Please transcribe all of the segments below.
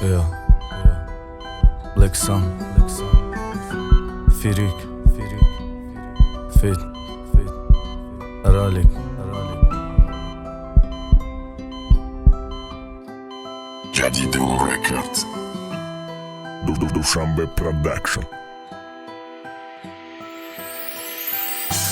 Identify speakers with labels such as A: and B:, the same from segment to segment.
A: Yeah. Black Sun, Firik, Fit, Aralik,
B: Jadidul Records, Dushanbe Production.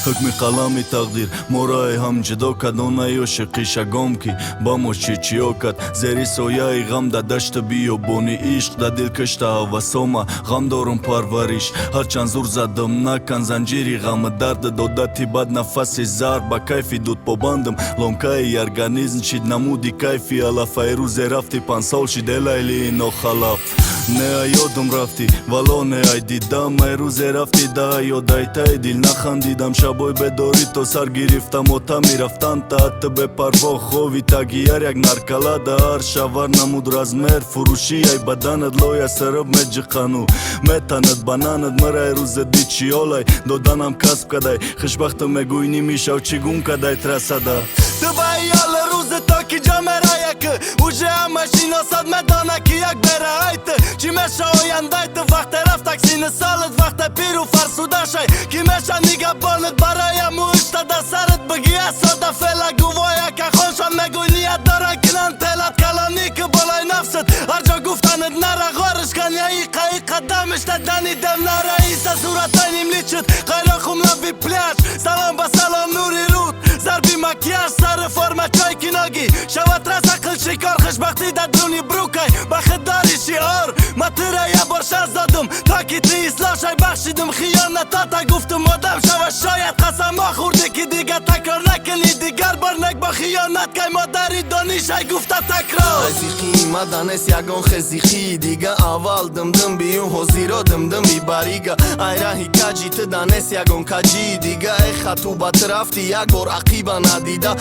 A: حکم قلمی تقدیر مورای هم جدا کد اونایوش قیشه گم کی باموش چیچیو کد زیری سویای غم دا دشت بیابونی عشق دا دل کشته هوسوما غم دارم پروریش هرچند زور زدم نکن زنجیری غم درد دادتی بد نفسی زار با کیفی دود پابندم لومکای ارگانیزم شید نمودی کیفی الا فیروز رفتی 5 سال شید الیلی اینو خلاف نه یادم رفتی ولو نه ای دیدم ای روز رفتی دا یادای تای دل نخندیدم شبای بداری تو سر گرفتم و تا میرفتن تا حتی به پروا خوی تاگیر یک نرکلا دا هر شور نمود رزمر فروشی ای بدنت لوی سرب مجقانو متند بناند مرای روز دی چیولای دادنم کسب کدای خوشبخت مگوی نمیشو چیگون کدای ترسده دبای یال روز تا کی جامره یک اوجه همشی ناسد مدانه کی یک بره ایت چی مشه آینده ایت وقت رفت تکسین سالت وقت پیرو فرسوده شای کی مشه نیگه بانت برای موشته در سرت بگی اصاده فعلا گواه که خوشم مگوی نیت داره کنن تلت کلانی که بالای نفست هر جا گفتنت نره غارش کن یا ایقه قدمش دنی دم نره ایسا صورت اینیم لیچت غیره خوم لبی پلیش سلام با سلام نوری رود زربی مکیاش سر فرم چای کناگی شوت رس اقل شکار خوشبختی در درونی بروکای بخداری شعار ما تره یه بار شرز دادم تا کی تی اصلاحشای بخشیدم خیانتا تا گفتم مادم شوه شاید قسم ما خورده که دیگه تکرار نکنی دیگر بار نک با خیانت که مادری دانیشای گفته تکرار
C: خزیخی مدنس یگان خزیخی دیگه اول دم بیون حضیرو دم بی باریگا ایراهی کجی تدنس یگان کجی دیگه ای خطوبت رفتی یک بار عقیبا ندیده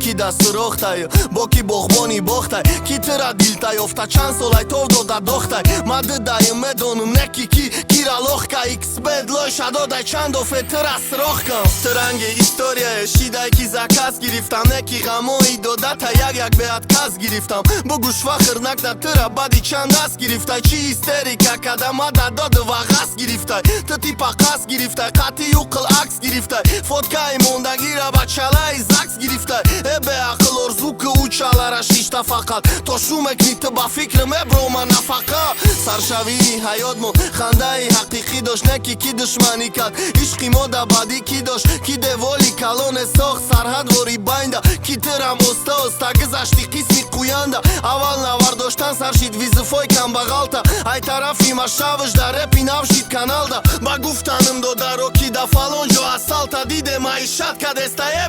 C: کی دست روختای با کی بغبانی باختای کی ترا دیلتای افتا چند سالای تو داده دختای مد دایم مدونم نکی کی را لخ که ایکس بد لای شدادای چند دفعه ترس روخ کن ترنگ ایستوریا شیدای کی زکاس گرفتم نکی غموی داده تا یک بیاد کس گرفتم بگوش فخر نکده ترا بدی چند دست گرفتای چی ایستری که کدم داد و غس گرفتای تو تیپا قس گرفتای قطی اوقل عکس گرفتای فوتکای موندگی را بچلای زکس گرفتای به عقل ارزو که او چاله شیشتا فقط تو شومک نیت با فکر مبرو من نفقه سرشوی حیاتمون خنده حقیقی داشت نکی کی دشمنی کد عشقی مودا بادی کی داشت کی دوالی کلون ساخ سرحد وری باینده کی ترم استا گذشتی قسمی قوینده اول نوار داشتن سرشید ویزفای کم بغالتا ای طرفی ما شوش در رپی نوشید کانال دا با گفتنم دو درو کی دا فالون جو اصالتا دیده معیشت کد استایه